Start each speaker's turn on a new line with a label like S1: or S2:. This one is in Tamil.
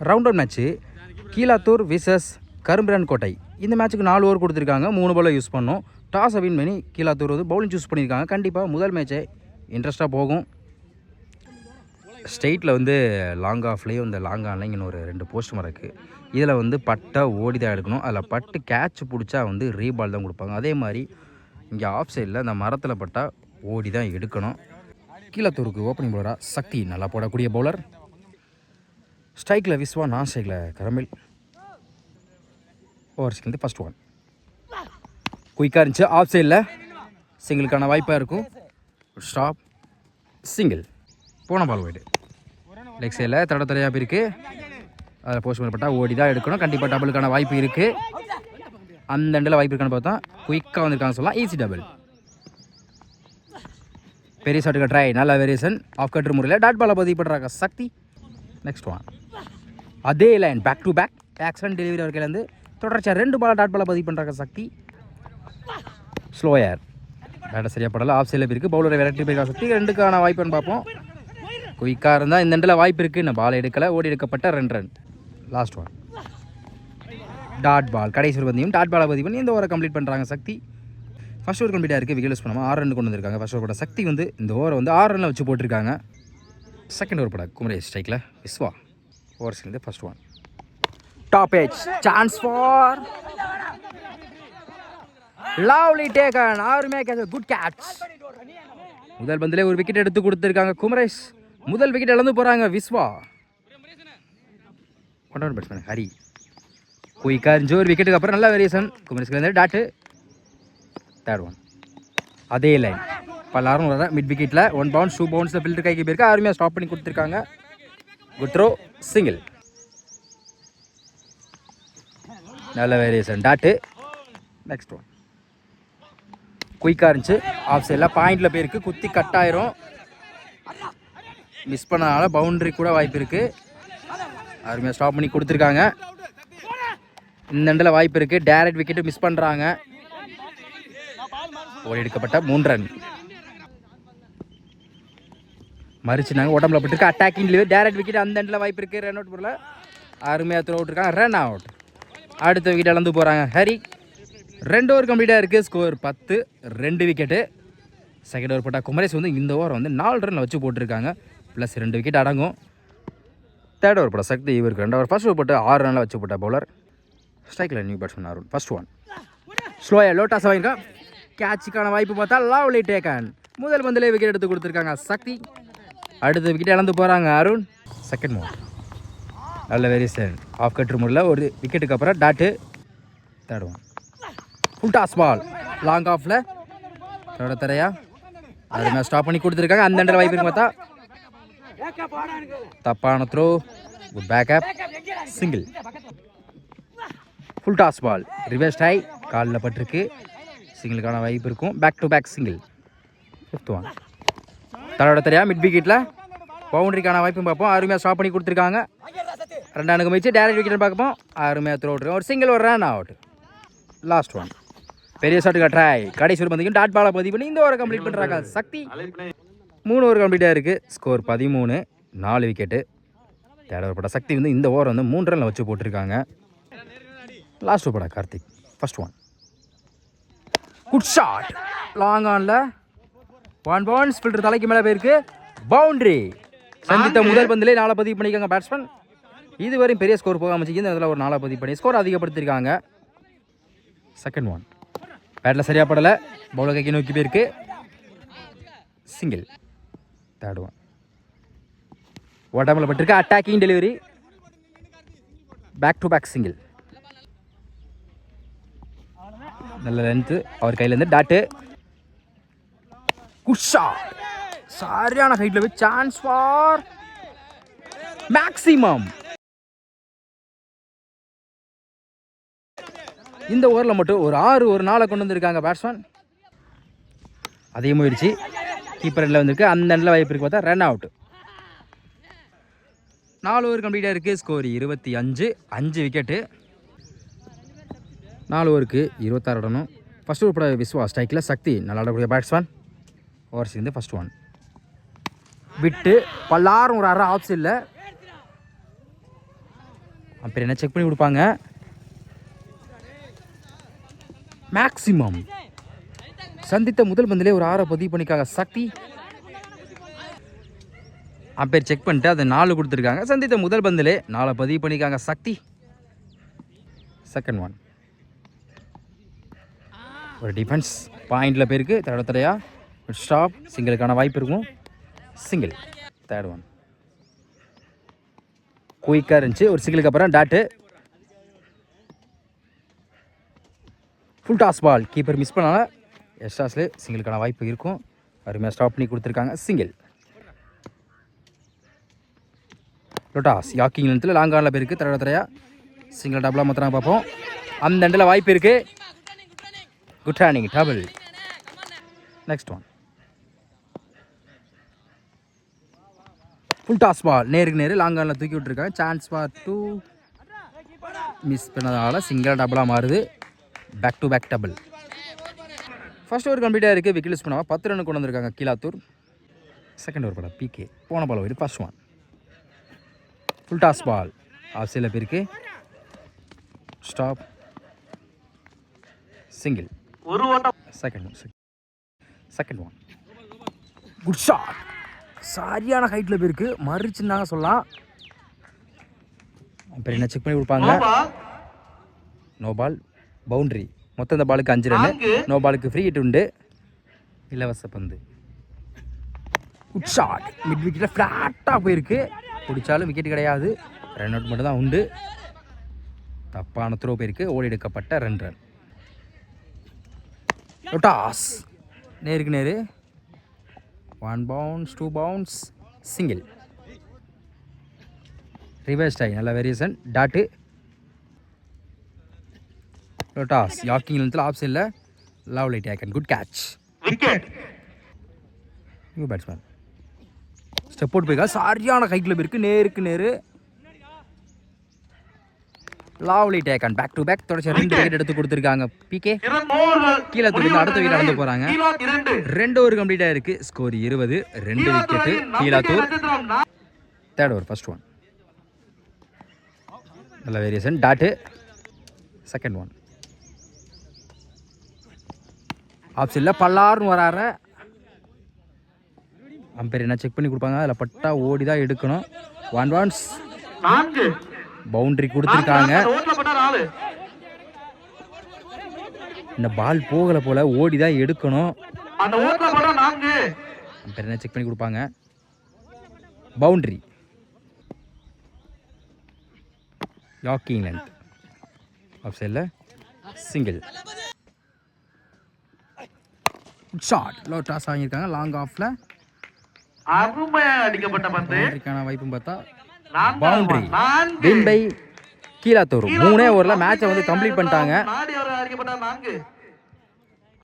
S1: Round out match Keezhathur versus Karumbirankottai. இந்த மேட்ச்சுக்கு 4 ஓவர் கொடுத்துருக்காங்க. 3 பால் யூஸ் பண்ணோம். டாஸை வின் பண்ணி கீழாத்தூர் வந்து பவுலிங் சூஸ் பண்ணியிருக்காங்க. கண்டிப்பாக முதல் மேட்ச்சை இன்ட்ரெஸ்ட்டாக போகும். ஸ்டேட்டில் வந்து லாங் ஆஃப்லேயும் இந்த லாங் ஆன்லைன் இங்கே ஒரு 2 போஸ்ட் மரம் இருக்குது. இதில் வந்து பட்டை ஓடி தான் எடுக்கணும். அதில் பட்டு கேட்ச் பிடிச்சா வந்து ரீபால் தான் கொடுப்பாங்க. அதே மாதிரி இங்கே ஆஃப் சைடில் இந்த மரத்தில் பட்டா ஓடி தான் எடுக்கணும். கீழத்தூருக்கு ஓப்பனிங் பவுலராக சக்தி நல்லா போடக்கூடிய பவுலர். ஸ்ட்ரைக்கில் விஸ்வா, நான் ஸ்ட்ரைக்கில் கரமில். ஓவர்ஸ்க்கு வந்து ஃபஸ்ட் ஒன் குயிக்காக இருந்துச்சு. ஆஃப் சைடில் சிங்கிளுக்கான வாய்ப்பாக இருக்கும். Stop single. போன பால் போய்ட்டு லெக் சைடில் தடையாக இருக்குது. அதில் போஸ்ட் பண்ணப்பட்டா ஓடி தான் எடுக்கணும். கண்டிப்பாக டபுளுக்கான வாய்ப்பு இருக்குது. அந்த எண்டில் வாய்ப்பு இருக்கான்னு பார்த்தா குயிக்காக வந்திருக்காங்க சொல்லலாம். Easy double. பெரிய ஷாட்டுக்கு ட்ரை. நல்ல வேரியேஷன். ஆஃப் கட்ரு முறையில் டாட் பாலை பதிவு பண்ணுறாங்க சக்தி. நெக்ஸ்ட் ஒன் அதே line back to back action delivery வரைக்கிலேருந்து தொடர்ச்சியாக 2 பால் டாட் பாலை பதிவு பண்ணுறாங்க சக்தி. ஸ்லோயர் பேட்டை சரியாக படலை. ஆஃப் சைடில் இருக்குது. பவுலரை விரட்டி போயிருக்காங்க சக்தி. 2க்கான வாய்ப்புன்னு பார்ப்போம். குயிக்காக இருந்தால் இந்த எண்டில் வாய்ப்பு இருக்குது. நான் பால் எடுக்கலை. ஓடி எடுக்கப்பட்ட 2 run. Last one dot ball. கடைசி ஒரு பந்தியும் டாட் பாலை பதிவு பண்ணி இந்த ஓவரை கம்ப்ளீட் பண்ணுறாங்க சக்தி. ஃபர்ஸ்ட் ஓவர் கம்ப்ளீட்டாக இருக்குது. விக்கெட் யூஸ் பண்ணாமல் 6 ரன் கொண்டு வந்திருக்காங்க. ஃபர்ஸ்ட் ஓவர் போட சக்தி வந்து இந்த ஓவரை வந்து 6 ரனில் வச்சு போட்டிருக்காங்க. செகண்ட் ஓவர் போட குமரேஷ் ஸ்ட்ரைக்கில் விஸ்வா. ஓவர்ஸ்லேருந்து first one top edge chance for lovely taken. ஆறுமே குட் கேட்ச். முதல் பந்திலே ஒரு விக்கெட் எடுத்து கொடுத்துருக்காங்க குமரேஷ். முதல் விக்கெட் இழந்து போகிறாங்க விஸ்வா. ஒன்றாவது பேட்ஸ்மேன் ஹரி குயிக்காக இருந்துச்சு. ஒரு விக்கெட்டுக்கு அப்புறம் நல்ல வேரியேஷன். குமரேஷ்லேருந்து டாட்டு. தேர்ட் ஒன் அதே லைன். பல்லாரும் வர மிட் விக்கெட்டில் 1 பவுன்ஸ் 2 பவுன்ஸில் ஃபில்டர் கைக்கு போயிருக்கா. அருமையாக ஸ்டாப் பண்ணி கொடுத்துருக்காங்க. Good throw single. நல்ல வேரியேஷன் டாட்டு. நெக்ஸ்ட் ஒன் குயிக்காக இருந்துச்சு. ஆஃப் சைடில் பாயிண்டில் போயிருக்கு. குத்தி கட் ஆயிரும். மிஸ் பண்ணனால பவுண்ட்ரி கூட வாய்ப்பு இருக்குது. அருமையாக ஸ்டாப் பண்ணி கொடுத்துருக்காங்க. இந்த எண்டில் வாய்ப்பு இருக்குது. டேரக்ட் விக்கெட்டு மிஸ் பண்ணுறாங்க. ஓடி எடுக்கப்பட்ட 3 ரன். மறிச்சுனாங்க. உடம்புல பட்டிருக்கு. Attacking delivery direct wicket. அந்த எண்டில் வாய்ப்பு இருக்குது. ரன் அவுட் போடல. அருமையாக த்ரோ அவுட் இருக்காங்க. Run out. அடுத்த விக்கெட் இழந்து போகிறாங்க ஹரி. 2 ஓவர் கம்ப்ளீட்டாக இருக்குது. ஸ்கோர் 10. 2 விக்கெட்டு. செகண்ட் ஓவர் போட்டால் குமரேஷ் வந்து இந்த ஓவர் வந்து 4 ரனில் வச்சு போட்டிருக்காங்க. ப்ளஸ் 2 விக்கெட் அடங்கும். தேர்ட் ஓவர் போட்ட சக்தி இவருக்கு 2 ஓவர். ஃபர்ஸ்ட் ஓவர் போட்டு 6 ரனில் வச்சு போட்ட பவுலர். ஸ்ட்ரைக்கில் new batsman Arun. First one ஸ்லோயாக லோட்டாஸ் வாங்கிக்கா. கேட்சுக்கான வாய்ப்பு பார்த்தா லவ்லி டேக்கன். முதல் பந்திலே விக்கெட் எடுத்து கொடுத்துருக்காங்க சக்தி. அடுத்த விக்கெட் இழந்து போகிறாங்க அருண். செகண்ட் மூவ் நல்ல வேரியேஷன். ஆஃப் கட்ரு முறையில் ஒரு விக்கெட்டுக்கு அப்புறம் dot. Third one full toss ball. Long ஆஃபில் தரையா அதுமாதிரி ஸ்டாப் பண்ணி கொடுத்துருக்காங்க. அந்த எண்டில் வாய்ப்பு பார்த்தா தப்பான throw. Good backup single. Full toss ball. Reverse டை காலில் பட்டிருக்கு. சிங்கிளுக்கான வாய்ப்பு இருக்கும். Back to back single. Fifth one தரையா மிட் விக்கெட்டில் பவுண்டரிக்கான வாய்ப்பும் பார்ப்போம். அருமையாக ஸ்டாப் பண்ணி கொடுத்துருக்காங்க. 2 ரனுக்கு மிச்சு டேரக்ட் விக்கெட் பார்ப்போம். அருமையாக த்ரோ அவுட். ஒரு சிங்கிள் ஒரு ரன் அவுட். லாஸ்ட் ஒன் பெரிய ஷாட்டுக்கு ட்ரை. கடைசி ஒரு பந்திக்கும் டாட் பாலை பதிவு பண்ணி இந்த ஓவரை கம்ப்ளீட் பண்ணுறாங்க சக்தி. 3 ஓவர் கம்ப்ளீட்டாக இருக்குது. ஸ்கோர் 13. 4 விக்கெட்டு. தேர்ட் ஓவர் போட சக்தி வந்து இந்த ஓவர் வந்து 3 ரனில் வச்சு போட்டிருக்காங்க. லாஸ்ட் ஓவர் போட Karthik. First one good shot. Long ஆனில் 1 பவுன்ஸ் ஃபில்டர் தலைக்கு மேலே போயிருக்கு. பவுண்ட்ரி. சந்தித்த முதல் பந்திலே 4 பதிவு பண்ணியிருக்காங்க பேட்ஸ்மேன். இதுவரையும் பெரிய ஸ்கோர் போக அமைச்சு இந்த இதில் ஒரு 4 பதிவு பண்ணி ஸ்கோர் அதிகப்படுத்திருக்காங்க. செகண்ட் ஒன் பேட்டில் சரியாக படலை. பவுலர் கைக்கு நோக்கி போயிருக்கு. சிங்கிள். தேர்ட் ஒன் உடம்புல பட்டிருக்கு. Attacking delivery back to back single. நல்ல லென்த்து. அவர் கையிலேருந்து டாட்டு. Good shot. சரியான ஹைட்டில் போய் சான்ஸ் ஃபார் மேக்ஸிமம். இந்த ஓவரில் மட்டும் ஒரு 6 ஒரு 4 கொண்டு வந்திருக்காங்க பேட்ஸ்மேன். அதே முயற்சி கீப்பர் எண்டில் வந்திருக்கு. அந்த எண்டில் வாய்ப்பு இருக்கு பார்த்தா ரன் அவுட். 4 ஓவர் கம்ப்ளீட்டாக இருக்குது. ஸ்கோர் 25. 5 விக்கெட்டு. 4 ஓவருக்கு 26 ரனும். ஃபர்ஸ்ட் ஓவர் போட விஸ்வா. ஸ்ட்ரைக்கில் சக்தி நல்லா ஆடக்கூடிய பேட்ஸ்மேன். ஓவர் சேர்ந்து ஃபர்ஸ்ட் ஒன் விட்டு பல்லாரும் ஒரு அரை ஆப்ஸ் இல்லை. அப்புறம் என்ன செக் பண்ணி கொடுப்பாங்க. மேக்ஸிமம் சந்தித்த முதல் பந்திலே ஒரு 6 பதிவு பண்ணிக்காங்க சக்தி. அம்பேர் செக் பண்ணிட்டு அதை 4 கொடுத்துருக்காங்க. சந்தித்த முதல் பந்திலே 4 பதிவு பண்ணிக்காங்க சக்தி. செகண்ட் ஒன் ஒரு டிஃபென்ஸ் பாயிண்டில் போயிருக்கு. தடையா ஸ்டாப் சிங்கிளுக்கான வாய்ப்பு இருக்கும். சிங்கிள். தேர்ட் ஒன் குயிக்காக இருந்துச்சு. ஒரு சிங்கிளுக்கு அப்புறம் dot. Full toss ball keeper miss பண்ணால எக்ஸ்ட்ராஸில் சிங்கிளுக்கான வாய்ப்பு இருக்கும். அருமையாக ஸ்டாப் பண்ணி கொடுத்துருக்காங்க. சிங்கிள். லொட்டாஸ் யாக்கிங் நிலத்தில் லாங் ஆனில் போயிருக்கு. தடையா சிங்கிள் டபுளாக மாத்திரம் பார்ப்போம். அந்த எண்டில் வாய்ப்பு இருக்குது. Good running double. Next one full toss ball நேருக்கு நேரு லாங் ஆனில் தூக்கி விட்டுருக்காங்க. சான்ஸ் ஃபார் 2 மிஸ் பண்ணதால் சிங்கிள் டபுளாக மாறுது. Back to back double. First over கம்ப்ளீட்டாக இருக்குது. விக்கெட் லூஸ் பண்ணாமல் 10 ரன் கொண்டு வந்திருக்காங்க கீழாத்தூர். செகண்ட் ஓவர் படம் பிகே போன பால் ஓடி first one full toss ball off சைடில் போயிருக்கு. Stop single. Second one good shot. சரியான ஹைட்டில் போயிருக்கு. மறிச்சுன்னு தாங்க சொல்லலாம். அப்புறம் என்ன செக் பண்ணி கொடுப்பாங்க. No ball boundary. மொத்தம் இந்த பாலுக்கு 5 ரன். நோ பாலுக்கு ஃப்ரீ ஹிட் உண்டு. இலவச பந்து. Good shot. மிட் விக்கெட்டில் ஃப்ளாட்டாக போயிருக்கு. பிடிச்சாலும் விக்கெட் கிடையாது. ரன் அவுட் மட்டும் தான் உண்டு. தப்பான த்ரோ போயிருக்கு. ஓடி எடுக்கப்பட்ட 2 ரன். டாஸ் நேருக்கு நேரு 1 பவுன்ஸ் 2 பவுன்ஸ் சிங்கிள். ரிவர்ஸ் டை நல்ல வேரியேஷன். டாட்டு. டாஸ் யாக்கிங் நிலத்தில் ஆஃப் சைடில் lovely taken. Good catch. Wicket. New batsman step out போயிருக்கா. சரியான ஹைட்டில் போயிருக்கு. நேருக்கு நேரு lovely taken. Back to back தொடர்ச்சி 2 விக்கெட் எடுத்து கொடுத்துருக்காங்க பிகே. கீழே தூக்கி அடுத்த விக்கெட் நடந்து போகிறாங்க. 2 ஓவர் கம்ப்ளீட்டாக இருக்குது. Score 20. 2 wicket Keelathur. Third over first one நல்ல வேரியேஷன். டாட்டு. செகண்ட் ஒன் ஆப்ஷனில் பல்லாருன்னு வராற. அம்பேர் என்ன செக் பண்ணி கொடுப்பாங்க. அதில் பட்டா ஓடி தான் எடுக்கணும். 1 பவுன்ஸ் பவுண்டரி கொடுத்துருக்காங்க. இந்த பால் போகல போல ஓடி தான் எடுக்கணும். அம்பேர் என்ன செக் பண்ணி கொடுப்பாங்க. பவுண்டரி. யாக்கிங் லென்த் ஆஃப் சைடில் சிங்கிள். ஷாட் லோ டாஸ் வாங்கியிருக்காங்க. லாங் ஆஃப்ல
S2: அடிக்கப்பட்ட பந்துக்கான
S1: வாய்ப்பும் பார்த்தா பவுண்டரி. Win by Keelathur. 3 ஓவரில் மேட்சை வந்து கம்ப்ளீட் பண்ணிட்டாங்க.